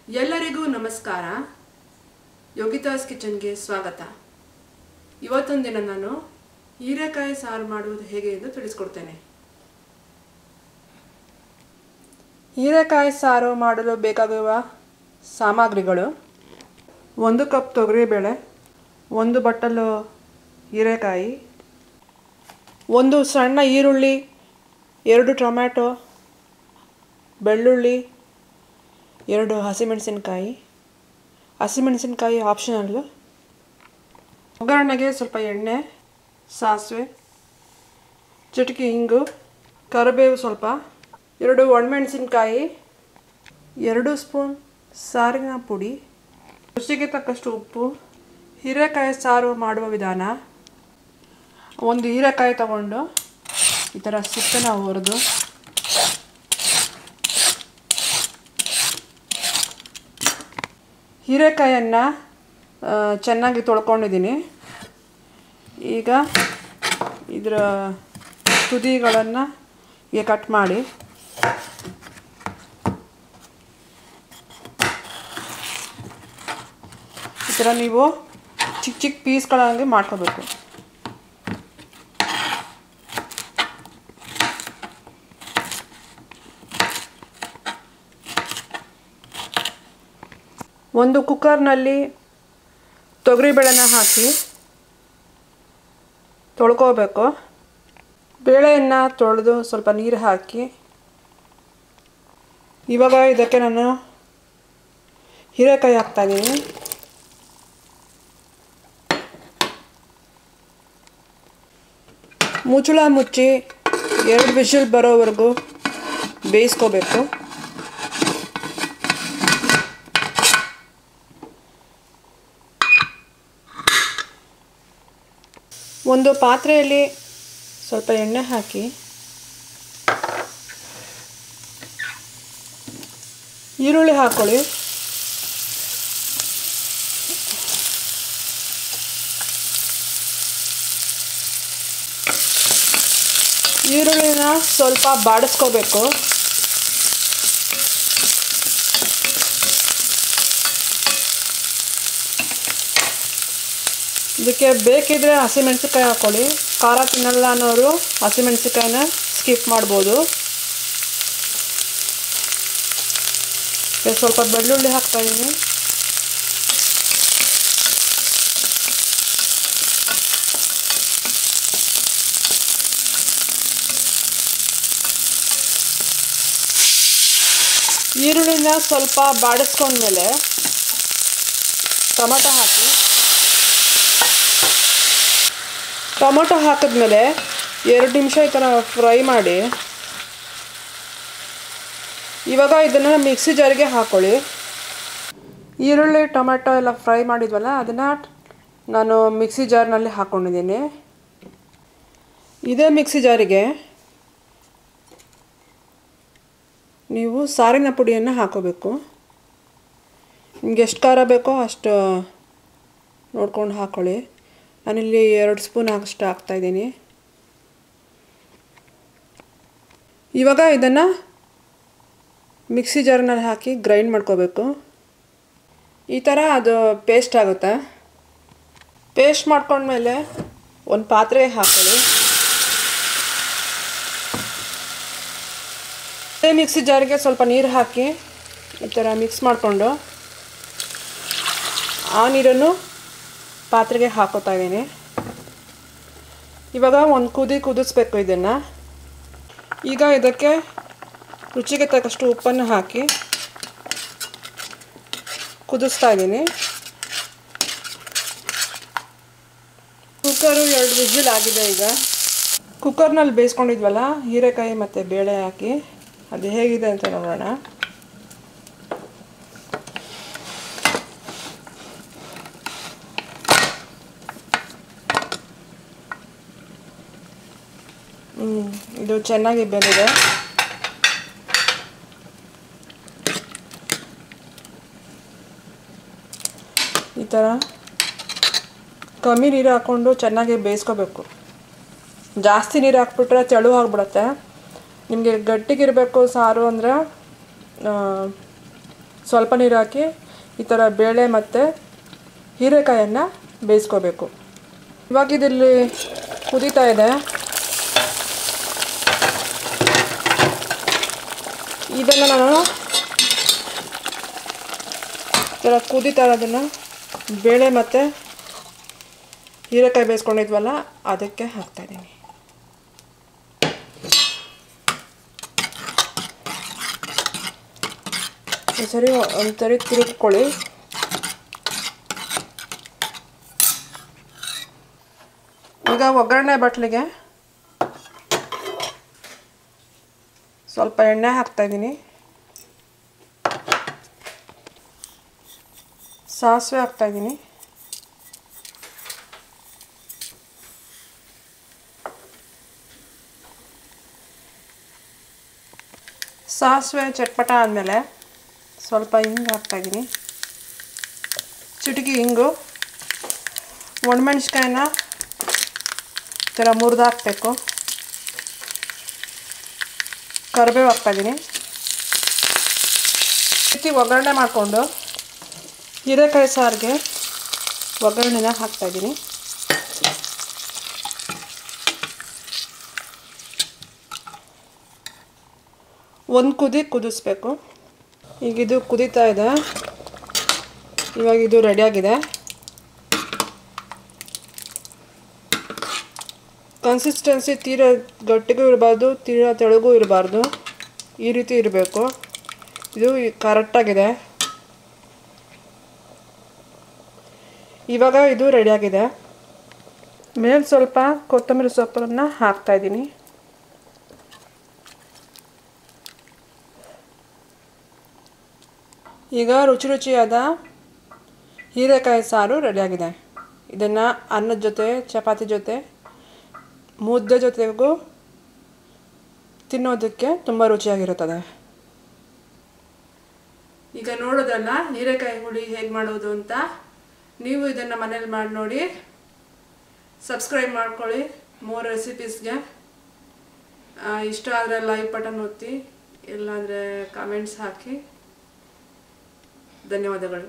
ಎಲ್ಲರಿಗೂ ನಮಸ್ಕಾರ. ಯೋಗಿತಾಸ್ ಕಿಚನ್ಗೆ ಸ್ವಾಗತ. ಇವತ್ತೊಂದು ದಿನ ನಾನು ಹೀರೆಕಾಯಿ ಸಾರು ಮಾಡುವುದು ಹೇಗೆ ಎಂದು ತಿಳಿಸಿಕೊಡ್ತೇನೆ. ಹೀರೆಕಾಯಿ ಸಾರು ಮಾಡಲು ಬೇಕಾಗುವ ಸಾಮಗ್ರಿಗಳು: 1 ಕಪ್ ತೊಗರಿಬೇಳೆ, 1 ಬಟ್ಟಲು ಹೀರೆಕಾಯಿ, 1 ಸಣ್ಣ ಈರುಳ್ಳಿ, 2 ಟೊಮ್ಯಾಟೊ, ಬೆಳ್ಳುಳ್ಳಿ, 2 ಹಸಿಮೆಣಸಿನಕಾಯಿ. ಹಸಿಮೆಣಸಿನಕಾಯಿ ಆಪ್ಷನಲ್ಲು. ಒಗ್ಗರಣೆಗೆ ಸ್ವಲ್ಪ ಎಣ್ಣೆ, ಸಾಸಿವೆ, ಚಿಟಿಕೆ ಇಂಗು, ಕರಿಬೇವು ಸ್ವಲ್ಪ, 2 ಒಣಮೆಣಸಿನಕಾಯಿ, 2 ಸ್ಪೂನ್ ಸಾರಿನ ಪುಡಿ, ರುಚಿಗೆ ತಕ್ಕಷ್ಟು ಉಪ್ಪು. ಹೀರೆಕಾಯಿ ಸಾರು ಮಾಡುವ ವಿಧಾನ: 1 ಹೀರೆಕಾಯಿ ತಗೊಂಡು ಈ ಥರ ಸಿಪ್ಪೆನ ಹುರಿದು ಹೀರೆಕಾಯನ್ನು ಚೆನ್ನಾಗಿ ತೊಳ್ಕೊಂಡಿದ್ದೀನಿ. ಈಗ ಇದರ ತುದಿಗಳನ್ನು ಹೀಗೆ ಕಟ್ ಮಾಡಿ ಈ ಥರ ನೀವು ಚಿಕ್ಕ ಚಿಕ್ಕ ಪೀಸ್ಗಳಾಗಿ ಮಾಡ್ಕೋಬೇಕು. ಒಂದು ಕುಕ್ಕರ್ನಲ್ಲಿ ತೊಗರಿಬೇಳೆನ ಹಾಕಿ ತೊಳ್ಕೋಬೇಕು. ಬೇಳೆಯನ್ನು ತೊಳೆದು ಸ್ವಲ್ಪ ನೀರು ಹಾಕಿ ಇವಾಗ ಇದಕ್ಕೆ ನಾನು ಹೀರೆಕಾಯಿ ಹಾಕ್ತಾಯಿದ್ದೀನಿ. ಮುಚ್ಚಳ ಮುಚ್ಚಿ 2 ವಿಷಲ್ ಬರೋವರೆಗೂ ಬೇಯಿಸ್ಕೋಬೇಕು. ಒಂದು ಪಾತ್ರೆಯಲ್ಲಿ ಸ್ವಲ್ಪ ಎಣ್ಣೆ ಹಾಕಿ ಈರುಳ್ಳಿ ಹಾಕ್ಕೊಳ್ಳಿ. ಈರುಳ್ಳಿನ ಸ್ವಲ್ಪ ಬಾಡಿಸ್ಕೋಬೇಕು. ಇದಕ್ಕೆ ಬೇಕಿದ್ರೆ ಹಸಿಮೆಣಸಿನ್ಕಾಯಿ ಹಾಕ್ಕೊಳ್ಳಿ. ಖಾರ ತಿನ್ನಲ್ಲ ಅನ್ನೋರು ಹಸಿಮೆಣಸಿನ್ಕಾಯಿನ ಸ್ಕಿಪ್ ಮಾಡ್ಬೋದು. ಸ್ವಲ್ಪ ಬೆಳ್ಳುಳ್ಳಿ ಹಾಕ್ತಾಯಿದ್ದೀನಿ. ಈರುಳ್ಳಿನ ಸ್ವಲ್ಪ ಬಾಡಿಸ್ಕೊಂಡ್ಮೇಲೆ ಟೊಮೆಟೊ ಹಾಕಿ. ಟೊಮೊಟೊ ಹಾಕಿದ್ಮೇಲೆ 2 ನಿಮಿಷ ಈ ಥರ ಫ್ರೈ ಮಾಡಿ ಇವಾಗ ಇದನ್ನು ಮಿಕ್ಸಿ ಜಾರಿಗೆ ಹಾಕ್ಕೊಳ್ಳಿ. ಈರುಳ್ಳಿ ಟೊಮೆಟೊ ಎಲ್ಲ ಫ್ರೈ ಮಾಡಿದ್ವಲ್ಲ ಅದನ್ನು ನಾನು ಮಿಕ್ಸಿ ಜಾರ್ನಲ್ಲಿ ಹಾಕ್ಕೊಂಡಿದ್ದೀನಿ. ಇದೇ ಮಿಕ್ಸಿ ಜಾರಿಗೆ ನೀವು ಸಾರಿನ ಪುಡಿಯನ್ನು ಹಾಕೋಬೇಕು. ನಿಮ್ಗೆ ಎಷ್ಟು ಖಾರ ಬೇಕೋ ಅಷ್ಟು ನೋಡ್ಕೊಂಡು ಹಾಕ್ಕೊಳ್ಳಿ. ನಾನಿಲ್ಲಿ 2 ಸ್ಪೂನ್ ಅಷ್ಟು ಹಾಕ್ತಾಯಿದ್ದೀನಿ. ಇವಾಗ ಇದನ್ನು ಮಿಕ್ಸಿ ಜಾರ್ನಲ್ಲಿ ಹಾಕಿ ಗ್ರೈಂಡ್ ಮಾಡ್ಕೋಬೇಕು. ಈ ಥರ ಅದು ಪೇಸ್ಟ್ ಆಗುತ್ತೆ. ಪೇಸ್ಟ್ ಮಾಡ್ಕೊಂಡ್ಮೇಲೆ ಒಂದು ಪಾತ್ರೆಗೆ ಹಾಕ್ಕೊಳ್ಳಿ. ಅದೇ ಮಿಕ್ಸಿ ಜಾರಿಗೆ ಸ್ವಲ್ಪ ನೀರು ಹಾಕಿ ಈ ಥರ ಮಿಕ್ಸ್ ಮಾಡಿಕೊಂಡು ಆ ನೀರನ್ನು ಪಾತ್ರೆಗೆ ಹಾಕೋತಾ ಇದ್ದೀನಿ. ಇವಾಗ ಒಂದು ಕುದಿಸ್ಬೇಕು ಇದನ್ನು. ಈಗ ಇದಕ್ಕೆ ರುಚಿಗೆ ತಕ್ಕಷ್ಟು ಉಪ್ಪನ್ನು ಹಾಕಿ ಕುದಿಸ್ತಾ ಇದ್ದೀನಿ. ಕುಕ್ಕರು 2 ವಿಸಿಲ್ ಆಗಿದೆ. ಈಗ ಕುಕ್ಕರ್ನಲ್ಲಿ ಬೇಯಿಸ್ಕೊಂಡಿದ್ವಲ್ಲ ಹೀರೆಕಾಯಿ ಮತ್ತು ಬೇಳೆ ಹಾಕಿ ಅದು ಹೇಗಿದೆ ಅಂತ ನೋಡೋಣ. ಇದು ಚೆನ್ನಾಗಿ ಬೆಂದಿದೆ. ಈ ಥರ ಕಮ್ಮಿ ನೀರು ಹಾಕ್ಕೊಂಡು ಚೆನ್ನಾಗಿ ಬೇಯಿಸ್ಕೋಬೇಕು. ಜಾಸ್ತಿ ನೀರು ಹಾಕ್ಬಿಟ್ರೆ ತೆಳು ಆಗಿಬಿಡುತ್ತೆ. ನಿಮಗೆ ಗಟ್ಟಿಗಿರಬೇಕು ಸಾರು ಅಂದರೆ ಸ್ವಲ್ಪ ನೀರು ಹಾಕಿ ಈ ಥರ ಬೇಳೆ ಮತ್ತು ಹೀರೆಕಾಯನ್ನು ಬೇಯಿಸ್ಕೋಬೇಕು. ಇವಾಗ ಇದಿಲ್ಲಿ ಕುದೀತಾ ಇದೆ. ಇದನ್ನು ನಾನು ಈ ಥರ ಕುದೀತಾ ಇರೋದನ್ನು ಬೇಳೆ ಮತ್ತು ಹೀರೆಕಾಯಿ ಬೇಯಿಸ್ಕೊಂಡಿದ್ವಲ್ಲ ಅದಕ್ಕೆ ಹಾಕ್ತಾಯಿದ್ದೀನಿ. ಸರಿ ಒಂದ್ಸರಿ ತಿರುಗ್ಕೊಳ್ಳಿ. ಈಗ ಒಗ್ಗರಣೆ ಬಟ್ಲಿಗೆ ಸ್ವಲ್ಪ ಎಣ್ಣೆ ಹಾಕ್ತಾಯಿದ್ದೀನಿ. ಸಾಸಿವೆ ಹಾಕ್ತಾಯಿದ್ದೀನಿ. ಸಾಸಿವೆ ಚಟ್ಪಟ ಆದಮೇಲೆ ಸ್ವಲ್ಪ ಹಿಂಗು ಹಾಕ್ತಾಯಿದ್ದೀನಿ. ಚಿಟಿಕೆ ಹಿಂಗು, ಒಣಮೆಣ್ಸಿಕಾಯಿನ ಈ ಥರ ಮುರಿದು ಹಾಕಬೇಕು. ಕರಿಬೇವು ಹಾಕ್ತಾಯಿದ್ದೀನಿ. ರೀತಿ ಒಗ್ಗರಣೆ ಮಾಡಿಕೊಂಡು ಹೀರೆಕಾಯಿ ಸಾರಿಗೆ ಒಗ್ಗರಣೆನ ಹಾಕ್ತಾಯಿದ್ದೀನಿ. ಒಂದು ಕುದಿ ಕುದಿಸ್ಬೇಕು. ಈಗ ಇದು ಕುದೀತಾ ಇದೆ. ಇವಾಗ ಇದು ರೆಡಿಯಾಗಿದೆ. ಕನ್ಸಿಸ್ಟೆನ್ಸಿ ತೀರಾ ಗಟ್ಟಿಗೂ ಇರಬಾರ್ದು, ತೀರಾ ತೆಳುಗೂ ಇರಬಾರ್ದು, ಈ ರೀತಿ ಇರಬೇಕು. ಇದು ಕರೆಕ್ಟಾಗಿದೆ. ಇವಾಗ ಇದು ರೆಡಿಯಾಗಿದೆ. ಮೇಲೆ ಸ್ವಲ್ಪ ಕೊತ್ತಂಬರಿ ಸೊಪ್ಪನ್ನು ಹಾಕ್ತಾಯಿದ್ದೀನಿ. ಈಗ ರುಚಿ ರುಚಿಯಾದ ಹೀರೆಕಾಯಿ ಸಾರು ರೆಡಿಯಾಗಿದೆ. ಇದನ್ನು ಅನ್ನದ ಜೊತೆ, ಚಪಾತಿ ಜೊತೆ, ಮುದ್ದೆ ಜೊತೆಗೂ ತಿನ್ನೋದಕ್ಕೆ ತುಂಬ ರುಚಿಯಾಗಿರುತ್ತದೆ. ಈಗ ನೋಡೋದಲ್ಲ ಹೀರೆಕಾಯಿ ಹುಳಿ ಹೇಗೆ ಮಾಡೋದು ಅಂತ. ನೀವು ಇದನ್ನು ಮನೇಲಿ ಮಾಡಿ ನೋಡಿ. ಸಬ್ಸ್ಕ್ರೈಬ್ ಮಾಡ್ಕೊಳ್ಳಿ ಮೋರ್ ರೆಸಿಪೀಸ್ಗೆ. ಇಷ್ಟ ಆದರೆ ಲೈಕ್ ಬಟನ್ ಒತ್ತಿ, ಇಲ್ಲಾಂದರೆ ಕಾಮೆಂಟ್ಸ್ ಹಾಕಿ. ಧನ್ಯವಾದಗಳು.